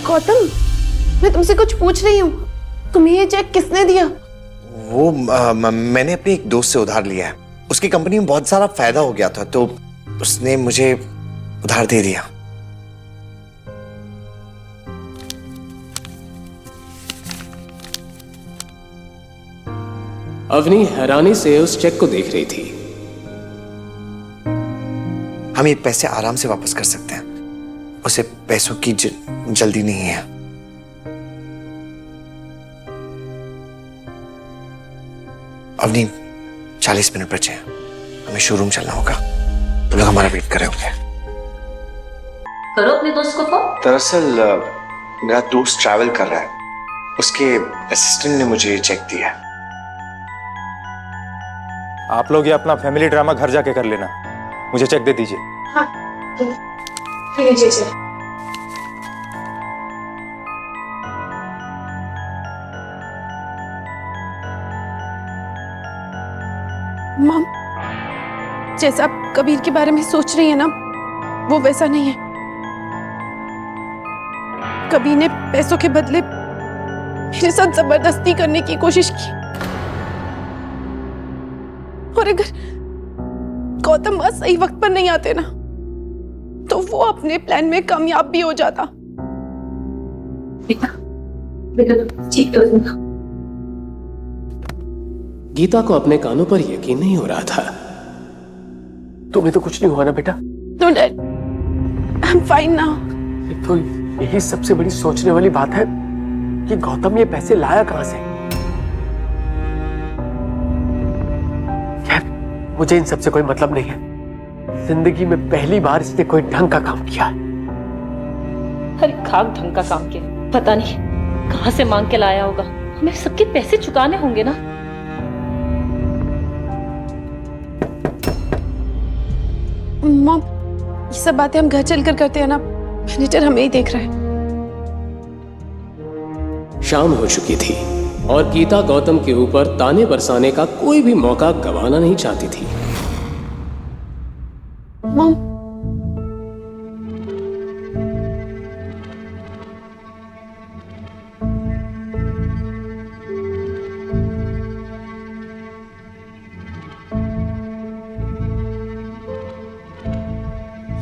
गौतम, मैं तुमसे कुछ पूछ रही हूँ, तुम्हें ये चेक किसने दिया? वो मैंने अपने एक दोस्त से उधार लिया है। उसकी कंपनी में बहुत सारा फायदा हो गया था तो उसने मुझे उधार दे दिया। अवनी हैरानी से उस चेक को देख रही थी। हम ये पैसे आराम से वापस कर सकते हैं, उसे पैसों की जल्दी नहीं है। अवनी 40 मिनट बचे हैं, हमें शोरूम चलना होगा। तुम लोग हमारा वेट कर रहे होंगे। करो अपने दोस्त को फोन। दरअसल मेरा दोस्त ट्रैवल कर रहा है, उसके असिस्टेंट ने मुझे चेक दिया है। आप लोग ये अपना फैमिली ड्रामा घर जाके कर लेना, मुझे चेक दे दीजिए। हाँ, लीजिए चेक। मॉम, जैसा आप कबीर के बारे में सोच रही है ना, वो वैसा नहीं है। कबीर ने पैसों के बदले मेरे साथ जबरदस्ती करने की कोशिश की, और अगर गौतम बस सही वक्त पर नहीं आते ना, तो वो अपने प्लान में कामयाब भी हो जाता। बेटा, बेटा ठीक तो है। गीता को अपने कानों पर यकीन नहीं हो रहा था। तुम्हें तो कुछ नहीं हुआ ना बेटा? No, Dad. I'm fine now. तो यही सबसे बड़ी सोचने वाली बात है कि गौतम ये पैसे लाया कहां से। खैर, मुझे इन सबसे कोई मतलब नहीं है। जिंदगी में पहली बार इसने कोई ढंग का काम किया। अरे खाक ढंग का काम किया, पता नहीं कहां से मांग के लाया होगा। हमें सबके पैसे चुकाने होंगे ना। मॉम, ये सब बातें हम घर चलकर करते हैं ना, मैनेजर हमें ही देख रहा है। शाम हो चुकी थी और गीता गौतम के ऊपर ताने बरसाने का कोई भी मौका गंवाना नहीं चाहती थी। मॉम,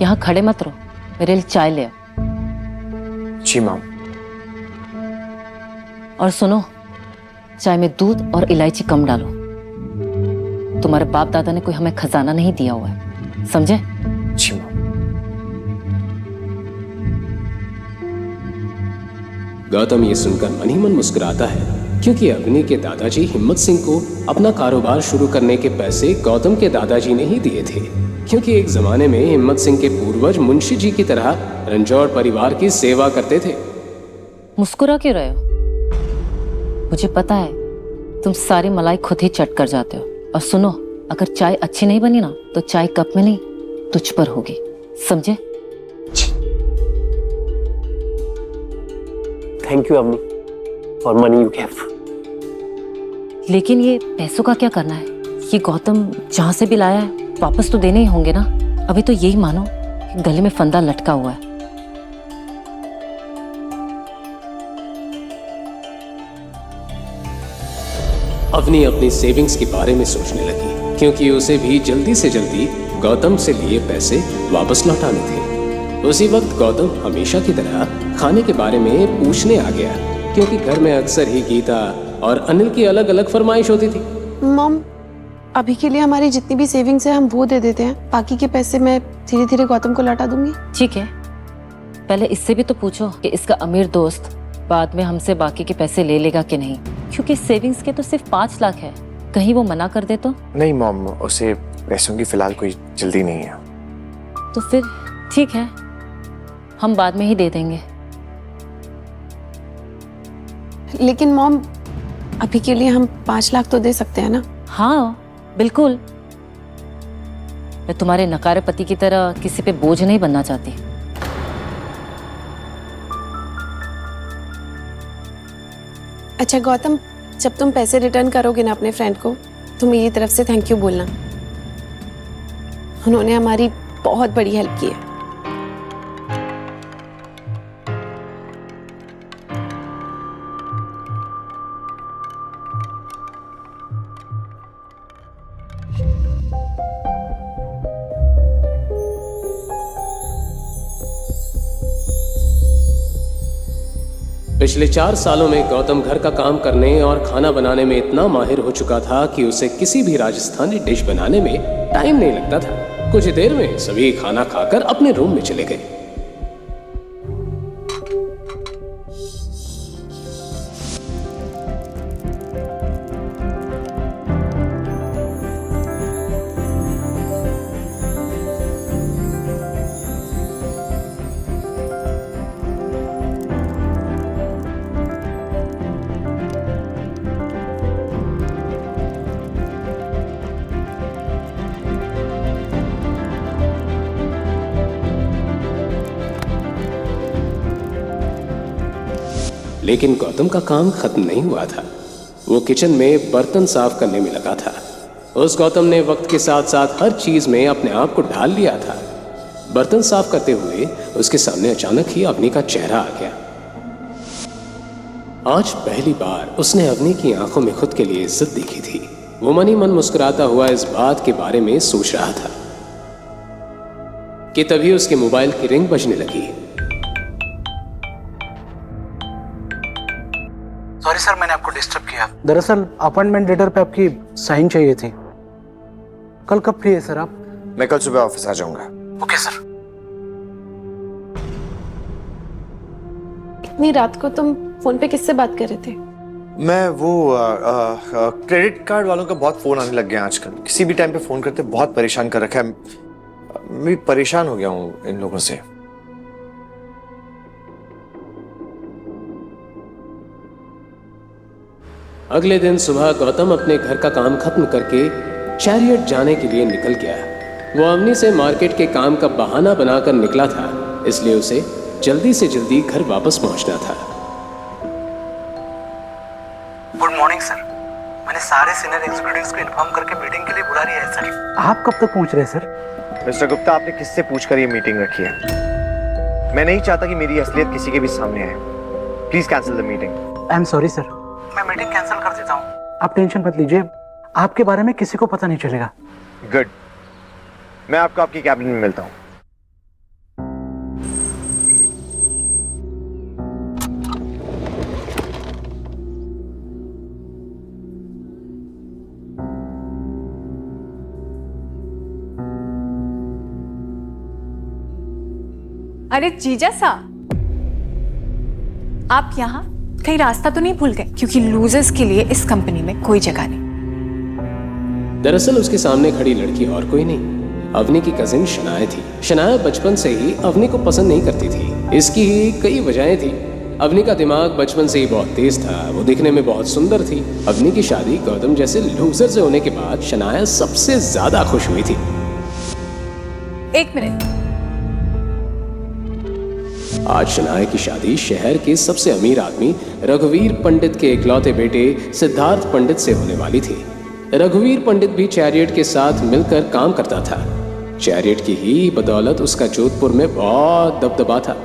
यहाँ खड़े मत रहो, मेरे लिए चाय ले आओ। जी मैम। और सुनो, चाय में दूध और इलायची कम डालो। तुम्हारे बाप दादा ने कोई हमें खजाना नहीं दिया हुआ है, समझे? जी मैम। गौतम ये सुनकर मन ही मन मुस्कुराता है, क्योंकि अग्नि के दादाजी हिम्मत सिंह को अपना कारोबार शुरू करने के पैसे गौतम के दादाजी ने ही दिए थे। क्योंकि एक जमाने में हिम्मत सिंह के पूर्वज मुंशी जी की तरह रंजौर परिवार की सेवा करते थे। मुस्कुरा क्यों रहे हो? मुझे पता है तुम सारी मलाई खुद ही चट कर जाते हो। और सुनो, अगर चाय अच्छी नहीं बनी ना, तो चाय कप में नहीं तुझ पर होगी, समझे? थैंक यू अम्मी फॉर मनी यू गिव। लेकिन ये पैसों का क्या करना है? ये गौतम जहां से भी लाया है वापस तो देने ही होंगे ना। अभी तो यही मानो कि गले में फंदा लटका हुआ है। अवनी अपनी सेविंग्स के बारे में सोचने लगी, क्योंकि उसे भी जल्दी से जल्दी गौतम से लिए पैसे वापस लौटाने थे। उसी वक्त गौतम हमेशा की तरह खाने के बारे में पूछने आ गया, क्योंकि घर में अक्सर ही गीता और अनिल की अलग अलग फरमाइश होती थी। मॉम, अभी के लिए हमारी जितनी भी सेविंग्स है हम वो दे देते हैं, बाकी के पैसे मैं धीरे धीरे गौतम को लौटा दूंगी। ठीक है, पहले इससे भी तो पूछो कि इसका अमीर दोस्त बाद में हमसे बाकी के पैसे ले लेगा कि नहीं, क्योंकि सेविंग्स के तो सिर्फ 5 लाख है। कहीं वो मना कर दे तो? नहीं मॉम, उसे पैसों की फिलहाल कोई जल्दी नहीं है। तो फिर ठीक है, हम बाद में ही दे देंगे। लेकिन मॉम, अभी के लिए हम 5 लाख तो दे सकते हैं ना? हाँ बिल्कुल। मैं तुम्हारे नकारे पति की तरह किसी पे बोझ नहीं बनना चाहती। अच्छा गौतम, जब तुम पैसे रिटर्न करोगे ना अपने फ्रेंड को, तो मेरी तरफ से थैंक यू बोलना। उन्होंने हमारी बहुत बड़ी हेल्प की है। पिछले 4 सालों में गौतम घर का काम करने और खाना बनाने में इतना माहिर हो चुका था कि उसे किसी भी राजस्थानी डिश बनाने में टाइम नहीं लगता था। कुछ ही देर में सभी खाना खाकर अपने रूम में चले गए। लेकिन गौतम का काम खत्म नहीं हुआ था। वो किचन में बर्तन साफ करने में लगा था। उस गौतम ने वक्त के साथ साथ हर चीज में अपने आप को ढाल लिया था। बर्तन साफ करते हुए उसके सामने अचानक ही अवनी का चेहरा आ गया। आज पहली बार उसने अवनी की आंखों में खुद के लिए इज्जत देखी थी। वो मन ही मन मुस्कुराता हुआ इस बात के बारे में सोच रहा था कि तभी उसके मोबाइल की रिंग बजने लगी। सॉरी सर, मैंने आपको डिस्टर्ब किया। दरअसल अपॉइंटमेंट लेटर पे आपकी साइन चाहिए थी। कल कब फ्री है सर आप? मैं कल सुबह ऑफिस आ जाऊंगा। Okay sir. इतनी रात को तुम फोन पे किससे बात कर रहे थे? मैं वो क्रेडिट कार्ड वालों का बहुत फोन आने लग गया आजकल। किसी भी टाइम पे फोन करते बहुत परेशान कर रखा है। मैं भी परेशान हो गया हूँ इन लोगों से। अगले दिन सुबह गौतम अपने घर का काम खत्म करके चैरियट जाने के लिए निकल गया। वो अवनी से मार्केट के काम का बहाना बनाकर निकला था, इसलिए उसे जल्दी से जल्दी घर वापस पहुंचना था। Good morning sir. मैंने सारे सीनियर एग्जीक्यूटिव्स को इन्फॉर्म करके मीटिंग के लिए बुला लिया है सर। आप कब तक पहुंच रहे हैं सर? मिस्टर गुप्ता, आपने किससे पूछकर ये मीटिंग रखी है? मैं नहीं चाहता कि मेरी असलियत किसी के भी सामने आए। Please cancel the meeting. I am sorry sir. मैं मीटिंग कैंसिल कर देता हूँ। आप टेंशन मत लीजिए, आपके बारे में किसी को पता नहीं चलेगा। गुड, मैं आपको आपकी कैबिन में मिलता हूँ। अरे जीजा सा, आप यहाँ कहीं रास्ता तो नहीं भूल गए? क्योंकि लूजर्स के लिए इस कंपनी में कोई जगह नहीं। दरअसल उसके सामने खड़ी लड़की और कोई नहीं, अवनी की कजिन शनाया थी। शनाया बचपन से ही अवनी को पसंद नहीं करती थी। इसकी ही कई वजहें थी। अवनी का दिमाग बचपन से ही बहुत तेज था। वो दिखने में बहुत सुंदर थी। अवनी की शादी गौतम जैसे लूजर से होने के बाद शनाया सबसे ज्यादा खुश हुई थी। एक मिनट, आज शनाया की शादी शहर के सबसे अमीर आदमी रघुवीर पंडित के इकलौते बेटे सिद्धार्थ पंडित से होने वाली थी। रघुवीर पंडित भी चैरियट के साथ मिलकर काम करता था। चैरियट की ही बदौलत उसका जोधपुर में बहुत दबदबा था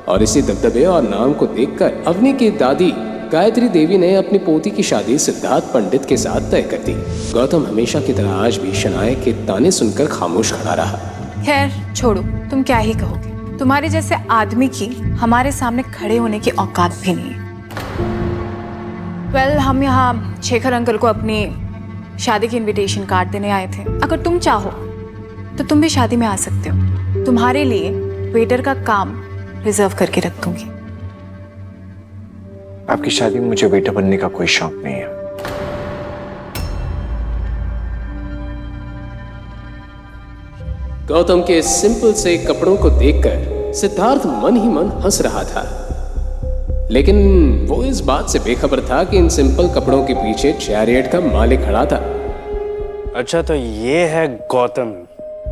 और इसी दबदबे और नाम को देखकर अवनी की दादी गायत्री देवी ने अपनी पोती की शादी सिद्धार्थ पंडित के साथ तय कर दी। गौतम हमेशा की तरह आज भी शनाया के ताने सुनकर खामोश खड़ा रहा। खैर छोड़ो, तुम क्या ही कहोगे। तुम्हारे जैसे आदमी की हमारे सामने खड़े होने की औकात भी नहीं है। वेल, हम यहाँ शेखर अंकल को अपनी शादी की इनविटेशन कार्ड देने आए थे। अगर तुम चाहो तो तुम भी शादी में आ सकते हो। तुम्हारे लिए वेटर का काम रिजर्व करके रख दूंगी। आपकी शादी में मुझे वेटर बनने का कोई शौक नहीं है। गौतम के सिंपल से कपड़ों को देखकर सिद्धार्थ मन ही मन हंस रहा था, लेकिन वो इस बात से बेखबर था कि इन सिंपल कपड़ों के पीछे चैरियट का मालिक खड़ा था। अच्छा, तो ये है गौतम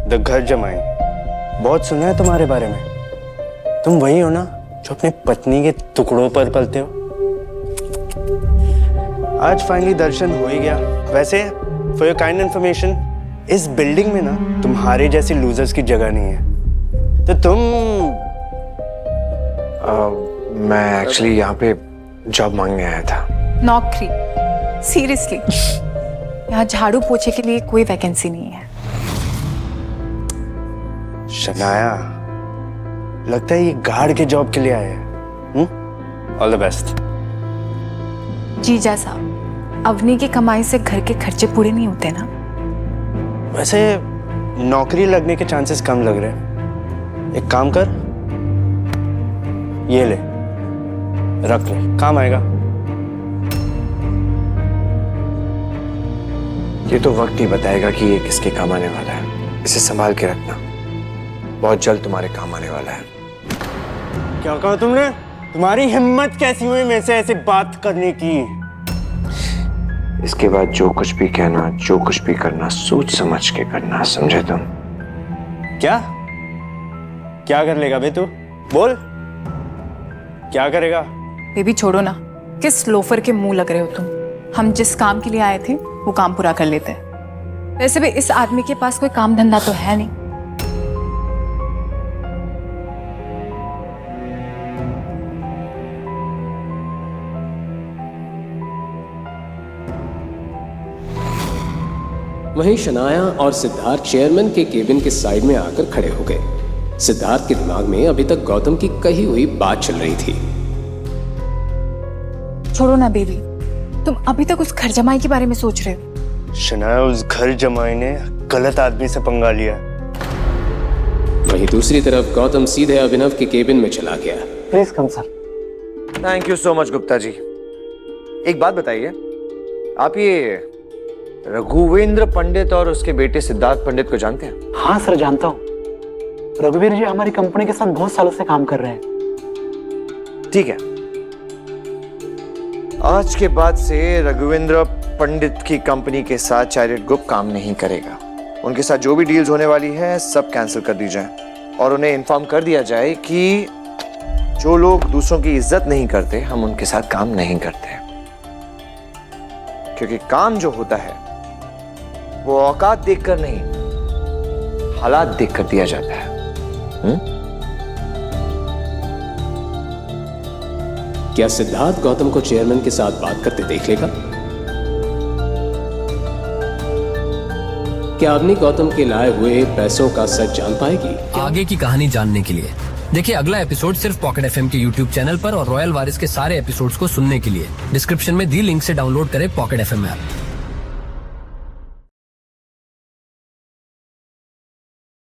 द घर जमाई। बहुत सुना है तुम्हारे बारे में। तुम वही हो ना जो अपनी पत्नी के टुकड़ों पर पलते हो। आज फाइनली दर्शन हो ही गया। वैसे फॉर योर काइंड इन्फॉर्मेशन, इस बिल्डिंग में ना तुम्हारे जैसे लूजर्स की जगह नहीं है। तो तुम मैं एक्चुअली यहाँ पे जॉब मांगने आया था। नौकरी? सीरियसली? यहाँ झाड़ू पोछे के लिए कोई वैकेंसी नहीं है। शनाया, लगता है ये गार्ड के जॉब के लिए आए हैं। All the best. जीजा साहब, अवनी की कमाई से घर के खर्चे पूरे नहीं होते ना। वैसे नौकरी लगने के चांसेस कम लग रहे हैं। एक काम कर, ये ले, रख ले, काम आएगा। ये तो वक्त ही बताएगा कि ये किसके काम आने वाला है। इसे संभाल के रखना, बहुत जल्द तुम्हारे काम आने वाला है। क्या कहा तुमने? तुम्हारी हिम्मत कैसी हुई मेरे से ऐसे बात करने की? इसके बाद जो कुछ भी कहना, जो कुछ भी करना, सोच समझ के करना, समझे तुम? क्या क्या कर लेगा बे तू? बोल, क्या करेगा? बेबी छोड़ो ना, किस लोफर के मुंह लग रहे हो तुम। हम जिस काम के लिए आए थे वो काम पूरा कर लेते हैं। वैसे भी इस आदमी के पास कोई काम धंधा तो है नहीं। वहीं शनाया और सिद्धार्थ चेयरमैन के केबिन के साइड में आकर खड़े हो गए। सिद्धार्थ के दिमाग में अभी तक गौतम की कही हुई बात चल रही थी। छोड़ो ना बेबी, तुम अभी तक उस घर जमाई के बारे में सोच रहे हो। शनाया, उस घर जमाई ने गलत आदमी से पंगा लिया। वहीं दूसरी तरफ गौतम सीधे अभिनव के केबिन में चला गया। Please come sir. Thank you so much Gupta ji. एक बात बताइए, आप ये रघुवेंद्र पंडित और उसके बेटे सिद्धार्थ पंडित को जानते हैं? हाँ सर, जानता हूँ। रघुवीर जी हमारी कंपनी के साथ बहुत सालों से काम कर रहे हैं। ठीक है, आज के बाद से रघुवेंद्र पंडित की कंपनी के साथ चैरिट ग्रुप काम नहीं करेगा। उनके साथ जो भी डील्स होने वाली है सब कैंसिल कर दी जाए और उन्हें इन्फॉर्म कर दिया जाए कि जो लोग दूसरों की इज्जत नहीं करते, हम उनके साथ काम नहीं करते। क्योंकि काम जो होता है वो औकात देखकर नहीं, हालात देखकर दिया जाता है। क्या सिद्धार्थ गौतम को चेयरमैन के साथ बात करते देख लेगा? क्या अवनी गौतम के लाए हुए पैसों का सच जान पाएगी? आगे की कहानी जानने के लिए देखिए अगला एपिसोड सिर्फ पॉकेट एफएम के यूट्यूब चैनल पर और रॉयल वारिस के सारे एपिसोड्स को सुनने के लिए डिस्क्रिप्शन में दी लिंक से डाउनलोड करें पॉकेट एफएम ऐप।